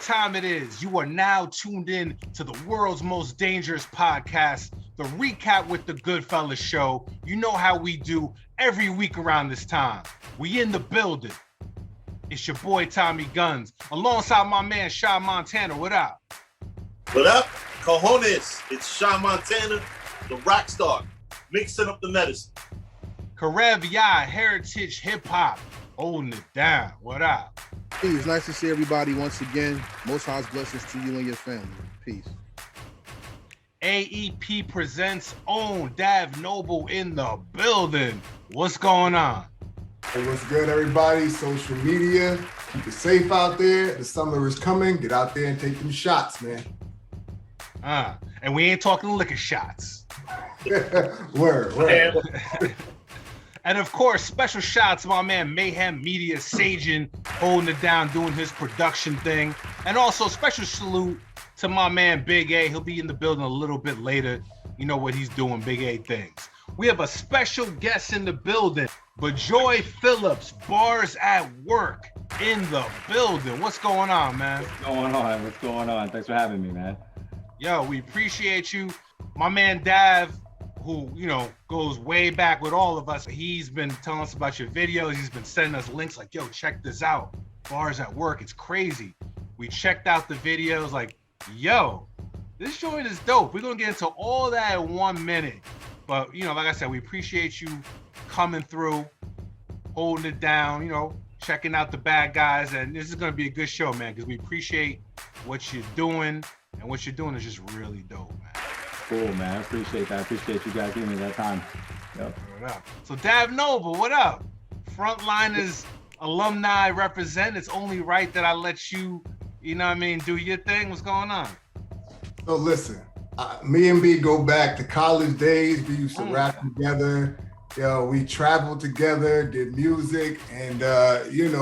time it is. You are now tuned in to the world's most dangerous podcast, the Recap with the GoodFellaz Show. You know how we do every week around this time. We in the building. It's your boy Tommy Guns, alongside my man Sean Montana. What up? What up? Cojones. It's Sean Montana, the rock star, mixing up the medicine. Karev Yai, Heritage Hip Hop, holding it down. What up? Peace. Nice to see everybody once again. Most high's blessings to you and your family. Peace. AEP presents own Dav Noble in the building. What's going on? Hey, what's good, everybody? Social media. Keep it safe out there. The summer is coming. Get out there and take them shots, man. And we ain't talking liquor shots. Word. And of course, special shout to my man Mayhem Media Sajin, holding it down, doing his production thing. And also special salute to my man Big A. He'll be in the building a little bit later. You know what he's doing, Big A things. We have a special guest in the building, Bejoy Philip, Bars at Work in the building. What's going on, man? What's going on? Thanks for having me, man. Yo, we appreciate you. My man Dav, who, you know, goes way back with all of us. He's been telling us about your videos. He's been sending us links like, yo, check this out. Bars at Work. It's crazy. We checked out the videos like, yo, this joint is dope. We're going to get into all that in 1 minute. But, you know, like I said, we appreciate you coming through, holding it down, you know, checking out the bad guys. And this is going to be a good show, man, because we appreciate what you're doing. And what you're doing is just really dope, man. Cool, man. I appreciate that. I appreciate you guys giving me that time. Yep. So Dav Noble, what up? Frontliners alumni represent. It's only right that I let you, you know what I mean, do your thing. What's going on? So listen, me and B go back to college days. We used to rap together. We traveled together, did music, and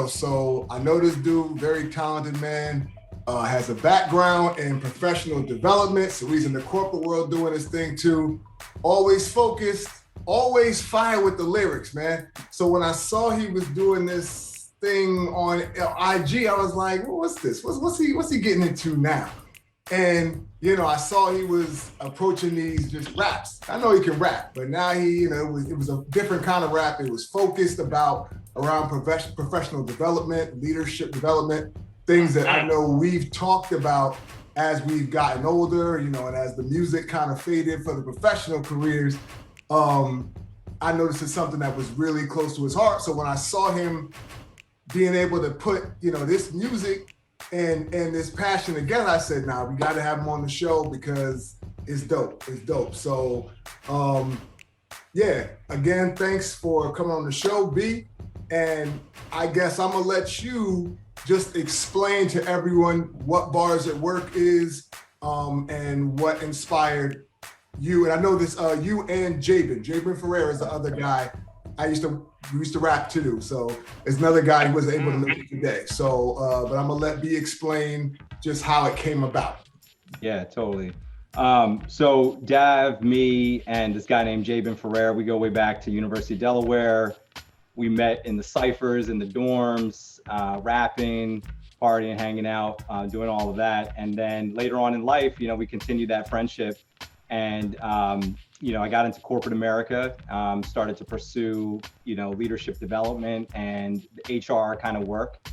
so I know this dude, very talented man. Has a background in professional development, so he's in the corporate world doing his thing too. Always focused, always fire with the lyrics, man. So when I saw he was doing this thing on IG, I was like, well, what's this? What's he getting into now? And I saw he was approaching these just raps. I know he can rap, but now it was a different kind of rap. It was focused around professional development, leadership development. Things that I know we've talked about as we've gotten older, and as the music kind of faded for the professional careers. I noticed it's something that was really close to his heart. So when I saw him being able to put, this music and this passion together, I said, nah, we got to have him on the show because it's dope. It's dope. So, again, thanks for coming on the show, B. And I guess I'm going to let you just explain to everyone what Bars at Work is and what inspired you. And I know this, you and Jabin Ferrer is the other guy. We used to rap too. So it's another guy who was able to live today. So, but I'm gonna let B explain just how it came about. Yeah, totally. So Dav, me, and this guy named Jabin Ferrer, we go way back to University of Delaware. We met in the ciphers, in the dorms, rapping, partying, hanging out, doing all of that. And then later on in life, we continued that friendship. And, I got into corporate America, started to pursue, leadership development and HR kind of work.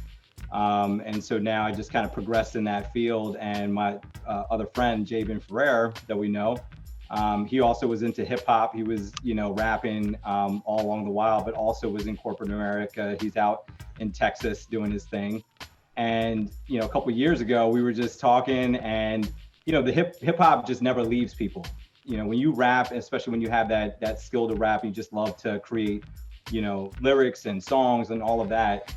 And so now I just kind of progressed in that field. And my other friend, Jabin Ferrer, that we know, he also was into hip hop. He was, rapping all along the while, but also was in corporate America. He's out in Texas doing his thing. And, a couple of years ago, we were just talking and, the hip hop just never leaves people. When you rap, especially when you have that skill to rap, you just love to create, lyrics and songs and all of that.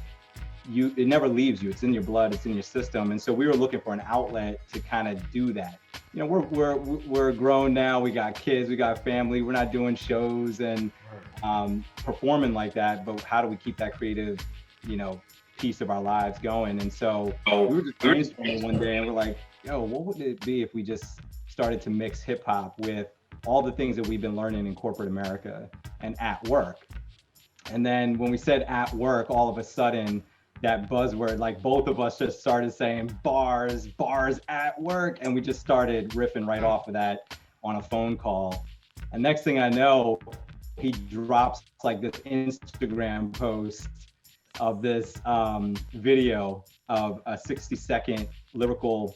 It never leaves you. It's in your blood. It's in your system. And so we were looking for an outlet to kind of do that. We're grown now. We got kids. We got family. We're not doing shows and performing like that. But how do we keep that creative, piece of our lives going? And so we were just brainstorming one day, and we're like, yo, what would it be if we just started to mix hip hop with all the things that we've been learning in corporate America and at work? And then when we said at work, all of a sudden, that buzzword, like both of us just started saying bars at work, and we just started riffing right off of that on a phone call. And next thing I know, he drops like this Instagram post of this video of a 60-second lyrical,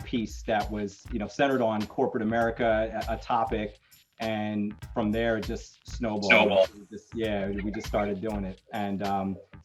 piece that was, centered on corporate America, a topic. And from there, it just snowballed. We just started doing it. And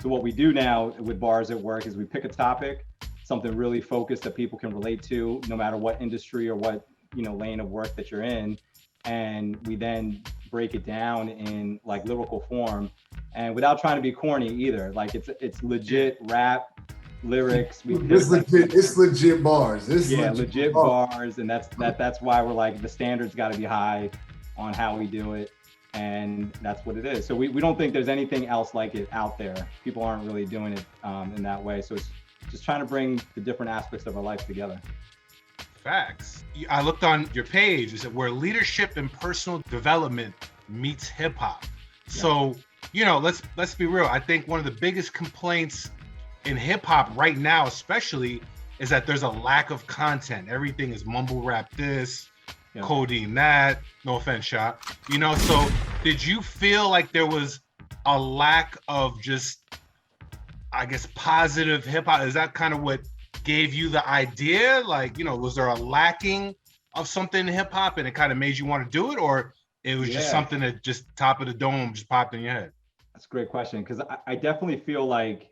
so what we do now with Bars at Work is we pick a topic, something really focused that people can relate to, no matter what industry or what, lane of work that you're in. And we then break it down in like lyrical form, and without trying to be corny either. Like it's legit rap lyrics. It's legit bars. Legit bars, and that's why we're like, the standards got to be high on how we do it, and that's what it is. So we don't think there's anything else like it out there. People aren't really doing it in that way. So it's just trying to bring the different aspects of our life together. Facts. I looked on your page. It said where leadership and personal development meets hip hop. So, let's be real. I think one of the biggest complaints in hip hop right now, especially, is that there's a lack of content. Everything is mumble rap this, codeine that. No offense, Shot. So did you feel like there was a lack of just, I guess, positive hip hop? Is that kind of what gave you the idea? Like, was there a lacking of something in hip hop and it kind of made you want to do it, or it was just something that just top of the dome just popped in your head? That's a great question, because I definitely feel like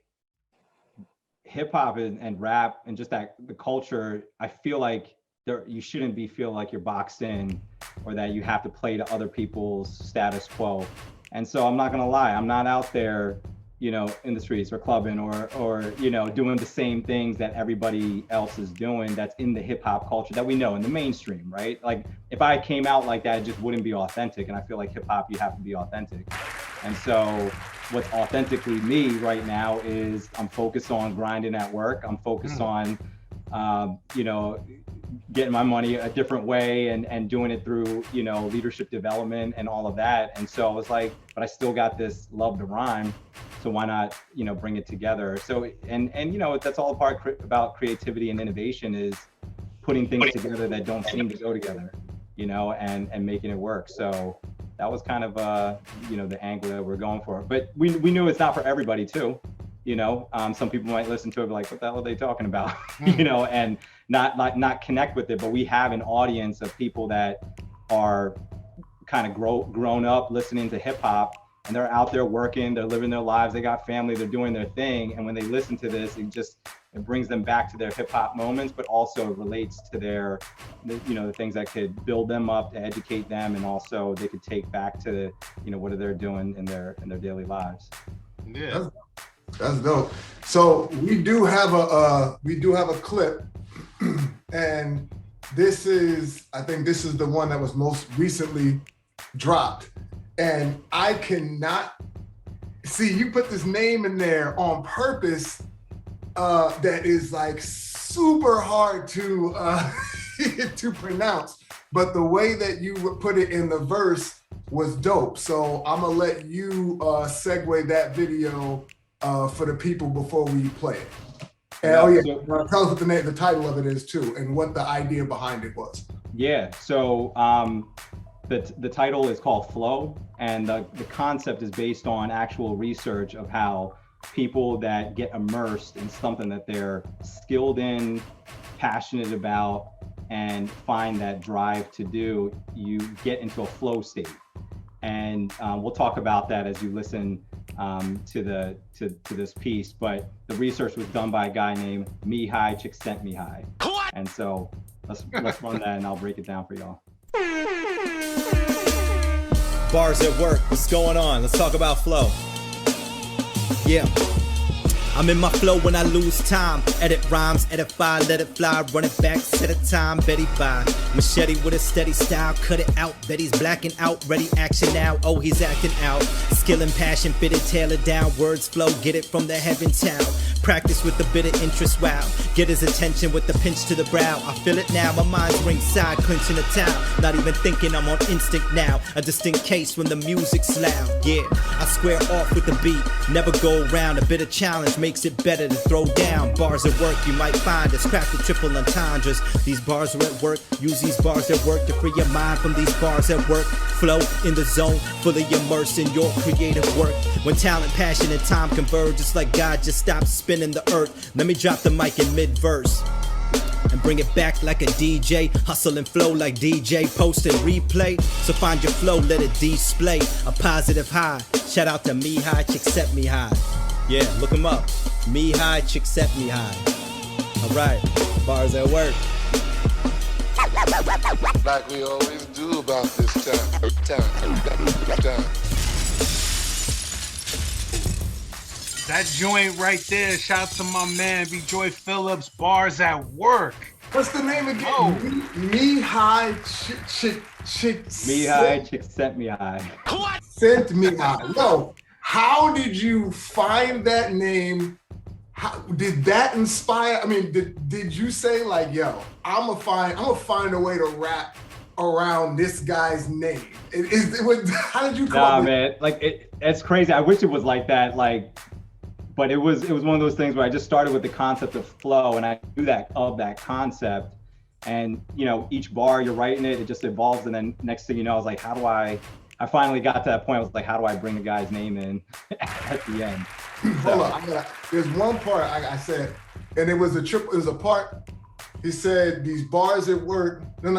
hip hop and rap and just the culture, I feel like you shouldn't feel like you're boxed in, or that you have to play to other people's status quo. And so I'm not gonna lie, I'm not out there in the streets or clubbing or doing the same things that everybody else is doing that's in the hip hop culture that we know in the mainstream, right? Like if I came out like that, it just wouldn't be authentic. And I feel like hip hop, you have to be authentic. And so what's authentically me right now is I'm focused on grinding at work. I'm focused on, getting my money a different way and doing it through, leadership development and all of that. And so I was like, but I still got this love to rhyme. So why not, bring it together? So, and that's all about creativity and innovation, is putting things together that don't seem to go together, and making it work. So that was kind of, the angle that we're going for. But we knew it's not for everybody too. Some people might listen to it like, what the hell are they talking about? And not connect with it. But we have an audience of people that are kind of grown up listening to hip hop, and they're out there working, they're living their lives, they got family, they're doing their thing. And when they listen to this, it brings them back to their hip hop moments, but also relates to the things that could build them up, to educate them, and also they could take back to, what they're doing in their daily lives. Yeah. That's dope. So we do have a clip, and I think this is the one that was most recently dropped. And I cannot see, you put this name in there on purpose that is like super hard to to pronounce, but the way that you put it in the verse was dope. So I'm gonna let you segue that video for the people before we play it. And tell us what the title of it is too, and what the idea behind it was. Yeah, so the title is called Flow, and the concept is based on actual research of how people that get immersed in something that they're skilled in, passionate about, and find that drive to do, you get into a flow state. And we'll talk about that as you listen to this piece. But the research was done by a guy named Mihai Csikszentmihalyi. And so let's run that, and I'll break it down for y'all. Bars at work, what's going on? Let's talk about flow. Yeah. I'm in my flow when I lose time. Edit rhymes, edify, let it fly. Run it back, set a time, Betty by. Machete with a steady style, cut it out. Betty's blacking out, ready action now. Oh, he's acting out. Skill and passion, fitted, tailor down. Words flow, get it from the heaven town. Practice with a bit of interest, wow. Get his attention with the pinch to the brow. I feel it now, my mind's ringside, clinching the towel. Not even thinking, I'm on instinct now. A distinct case when the music's loud, yeah. I square off with the beat, never go around. A bit of challenge, makes it better to throw down. Bars at work you might find us crafted triple entendres. These bars are at work, use these bars at work to free your mind from these bars at work. Flow in the zone, fully immersed in your creative work. When talent, passion, and time converge, it's like God just stopped spinning the earth. Let me drop the mic in mid-verse and bring it back like a DJ. Hustle and flow like DJ, post and replay. So find your flow, let it display a positive high. Shout out to Me High, Chick Set Me High. Yeah, look him up. Me High, Chick Set Me High. Alright, bars at work. Like we always do about this time. That joint right there, shout out to my man Bejoy Phillips, Bars at Work. What's the name again? Oh. Me High Chick. Me High, Chick Sent Me High. Sent Me High. Yo, how did you find that name? How did that inspire? I mean, did you say like, yo, I'm gonna find a way to rap around this guy's name? How did you come up with man, like it's crazy. I wish it was like that, but it was one of those things where I just started with the concept of flow, and I knew that concept, and each bar you're writing it just evolves, and then next thing you know, I was like, how do I finally got to that point. I was like, how do I bring the guy's name in at the end? Hold on, there's one part I said, and it was a part. He said these bars at work. You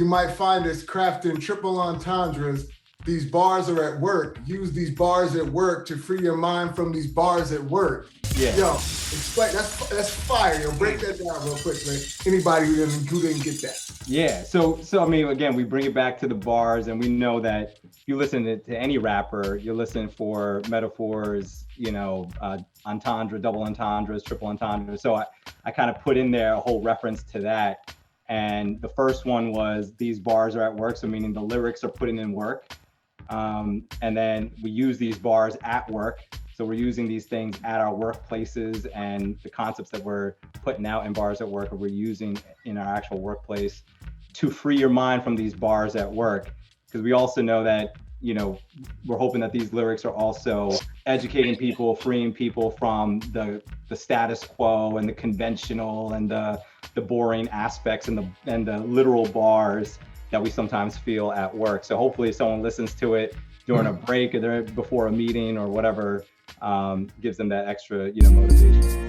might find us crafting triple entendres. These bars are at work. Use these bars at work to free your mind from these bars at work. Yeah. Yo, explain. That's fire. Yo, break that down real quick, man. Anybody who didn't get that. Yeah. So I mean, again, we bring it back to the bars, and we know that if you listen to any rapper, you're listening for metaphors, entendre, double entendres, triple entendres. So I kind of put in there a whole reference to that. And the first one was these bars are at work. So meaning the lyrics are putting in work. And then we use these bars at work. So we're using these things at our workplaces, and the concepts that we're putting out in bars at work, or we're using in our actual workplace to free your mind from these bars at work. Because we also know that, we're hoping that these lyrics are also educating people, freeing people from the status quo and the conventional and the boring aspects and the literal bars that we sometimes feel at work. So hopefully someone listens to it during a break or before a meeting or whatever, gives them that extra, motivation.